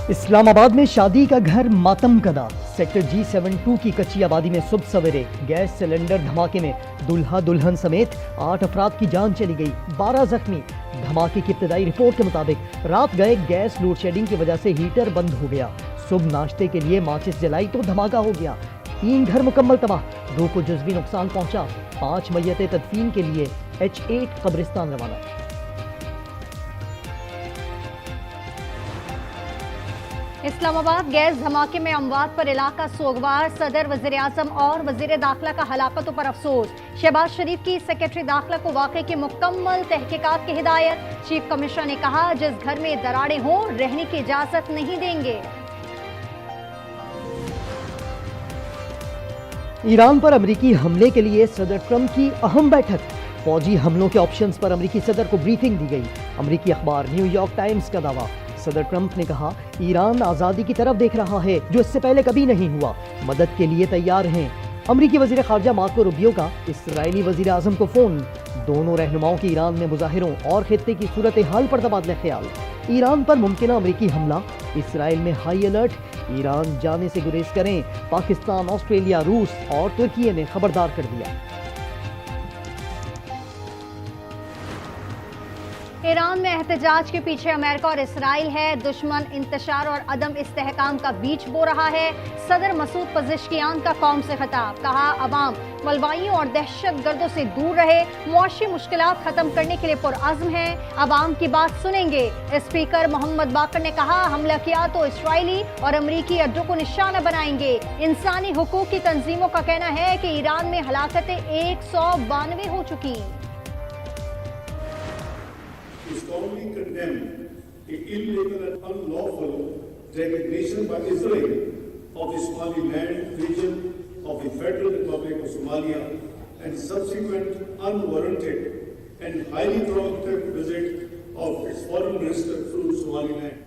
اسلام آباد میں شادی کا گھر ماتم کدا، سیکٹر G72 کی کچی آبادی میں صبح سویرے گیس سلنڈر دھماکے میں دلہا دلہن سمیت 8 افراد کی جان چلی گئی، 12 زخمی۔ دھماکے کی ابتدائی رپورٹ کے مطابق رات گئے گیس لوڈ شیڈنگ کی وجہ سے ہیٹر بند ہو گیا، صبح ناشتے کے لیے ماچس جلائی تو دھماکہ ہو گیا، 3 گھر مکمل تباہ، 2 کو جزوی نقصان پہنچا، 5 میتیں تدفین کے لیے H8 قبرستان روانہ۔ اسلام آباد گیس دھماکے میں اموات پر علاقہ سوگوار، صدر وزیر اعظم اور وزیر داخلہ کا ہلاکتوں پر افسوس۔ شہباز شریف کی سیکرٹری داخلہ کو واقعے کی مکمل تحقیقات کی ہدایت۔ چیف کمشنر نے کہا جس گھر میں دراڑیں ہوں رہنے کی اجازت نہیں دیں گے۔ ایران پر امریکی حملے کے لیے صدر ٹرمپ کی اہم بیٹھک، فوجی حملوں کے آپشنز پر امریکی صدر کو بریفنگ دی گئی۔ امریکی اخبار نیو یارک ٹائمز کا دعویٰ، صدر ٹرمپ نے کہا ایران آزادی کی طرف دیکھ رہا ہے جو اس سے پہلے کبھی نہیں ہوا، مدد کے لیے تیار ہیں۔ امریکی وزیر خارجہ مارکو روبیو کا اسرائیلی وزیر اعظم کو فون، دونوں رہنماؤں کی ایران میں مظاہروں اور خطے کی صورتحال پر تبادلہ خیال۔ ایران پر ممکنہ امریکی حملہ، اسرائیل میں ہائی الرٹ، ایران جانے سے گریز کریں، پاکستان، آسٹریلیا، روس اور ترکی نے خبردار کر دیا۔ ایران میں احتجاج کے پیچھے امریکہ اور اسرائیل ہے، دشمن انتشار اور عدم استحکام کا بیج بو رہا ہے۔ صدر مسعود پزشکیان کا قوم سے خطاب، کہا عوام ملوائیوں اور دہشت گردوں سے دور رہے، معاشی مشکلات ختم کرنے کے لیے پرعزم ہیں، عوام کی بات سنیں گے۔ اسپیکر محمد باقر نے کہا حملہ کیا تو اسرائیلی اور امریکی اڈوں کو نشانہ بنائیں گے۔ انسانی حقوق کی تنظیموں کا کہنا ہے کہ ایران میں ہلاکتیں 192 ہو چکی۔ We strongly condemn the illegal and unlawful recognition by Israel of the Somaliland region of the Federal Republic of Somalia and subsequent unwarranted and highly provocative visit of its foreign minister through Somaliland.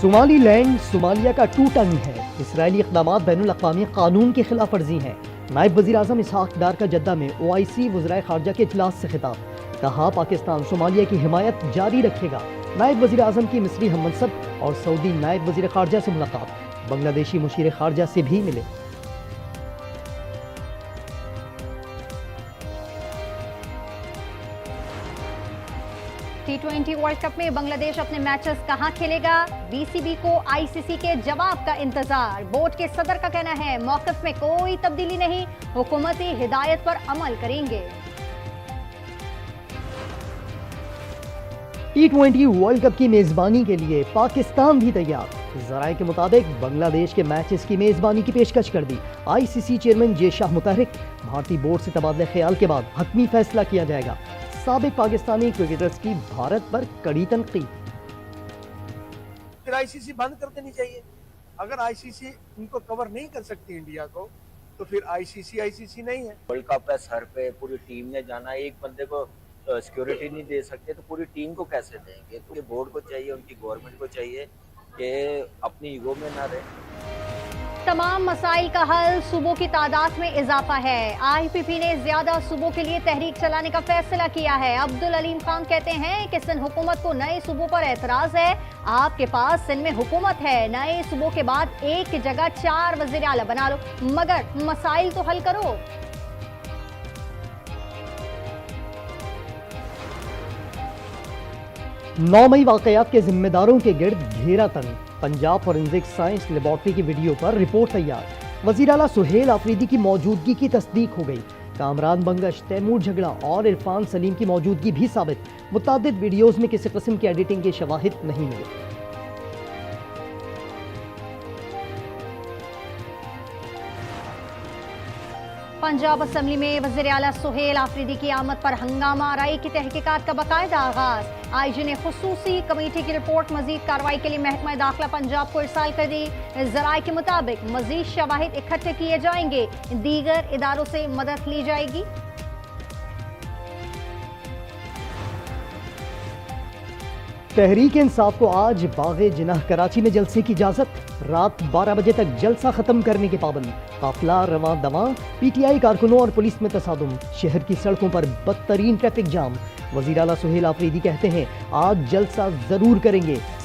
Somali land Somalia کا Tooting ہے، اسرائیلی اقدامات بین الاقوامی قانون کی خلاف ورزی ہیں۔ نائب وزیر اعظم اسحاق ڈار کا جدہ میں OIC وزرائے خارجہ کے اجلاس سے خطاب، کہا پاکستان صومالیہ کی حمایت جاری رکھے گا۔ نائب وزیر اعظم کی مصری ہم منصب اور سعودی نائب وزیر خارجہ سے ملاقات، بنگلہ دیشی مشیر خارجہ سے بھی ملے۔ T20 ورلڈ کپ میں بنگلہ دیش اپنے میچز کہاں کھیلے گا؟ BCB کو ICC کے جواب کا انتظار۔ بورڈ کے صدر کا کہنا ہے موقف میں کوئی تبدیلی نہیں، حکومتی ہدایت پر عمل کریں گے۔ T20 ورلڈ کپ کی میزبانی کے لیے پاکستان بھی تیار، ذرائع کے مطابق بنگلہ دیش کے میچز کی میزبانی کی پیشکش کر دی۔ ICC چیئرمین جے شاہ متحرک، بھارتی بورڈ سے تبادلہ خیال کے بعد حتمی فیصلہ کیا جائے گا۔ سابق پاکستانی کرکٹرز کی بھارت پر کڑی تنقید۔ پھر ICC بند کر دینی چاہیے، اگر ICC ان کو کور نہیں کر سکتی انڈیا کو تو پھر ICC نہیں ہے۔ ورلڈ کپ ہے سر پہ، پوری ٹیم نے جانا، ایک بندے کو سیکیورٹی نہیں دے سکتے تو پوری ٹیم کو کیسے دیں گے؟ تو بورڈ کو چاہیے، ان کی گورنمنٹ کو چاہیے کہ اپنی ایگو میں نہ رہے۔ تمام مسائل کا حل، صوبوں کی تعداد میں اضافہ ہے۔ IPP نے زیادہ صوبوں کے لیے تحریک چلانے کا فیصلہ کیا ہے۔ عبدالعلیم خان کہتے ہیں کہ سندھ حکومت کو نئے صوبوں پر اعتراض ہے، آپ کے پاس سندھ میں حکومت ہے، نئے صوبوں کے بعد ایک کی جگہ 4 وزیر اعلیٰ بنا لو، مگر مسائل تو حل کرو۔ 9 مئی واقعات کے ذمہ داروں کے گرد گھیرا تنگ، پنجاب فورنزک سائنس لیبارٹری کی ویڈیو پر رپورٹ تیار۔ وزیر اعلیٰ سہیل آفریدی کی موجودگی کی تصدیق ہو گئی، کامران بنگش، تیمور جھگڑا اور عرفان سلیم کی موجودگی بھی ثابت۔ متعدد ویڈیوز میں کسی قسم کی ایڈیٹنگ کے شواہد نہیں ملے۔ پنجاب اسمبلی میں وزیر اعلیٰ سہیل آفریدی کی آمد پر ہنگامہ، آرائی کی تحقیقات کا باقاعدہ آغاز۔ IG نے خصوصی کمیٹی کی رپورٹ مزید کارروائی کے لیے محکمہ داخلہ پنجاب کو ارسال کر دی۔ ذرائع کے مطابق مزید شواہد اکٹھے کیے جائیں گے، دیگر اداروں سے مدد لی جائے گی۔ تحریک انصاف کو آج باغ جناح کراچی میں جلسے کی اجازت، رات 12 بجے تک جلسہ ختم کرنے کے پابند، قافلہ رواں دواں، PTI کارکنوں اور پولیس میں تصادم، شہر کی سڑکوں پر بدترین ٹریفک جام۔ وزیر اعلیٰ سہیل آفریدی کہتے ہیں آج جلسہ ضرور کریں گے،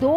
2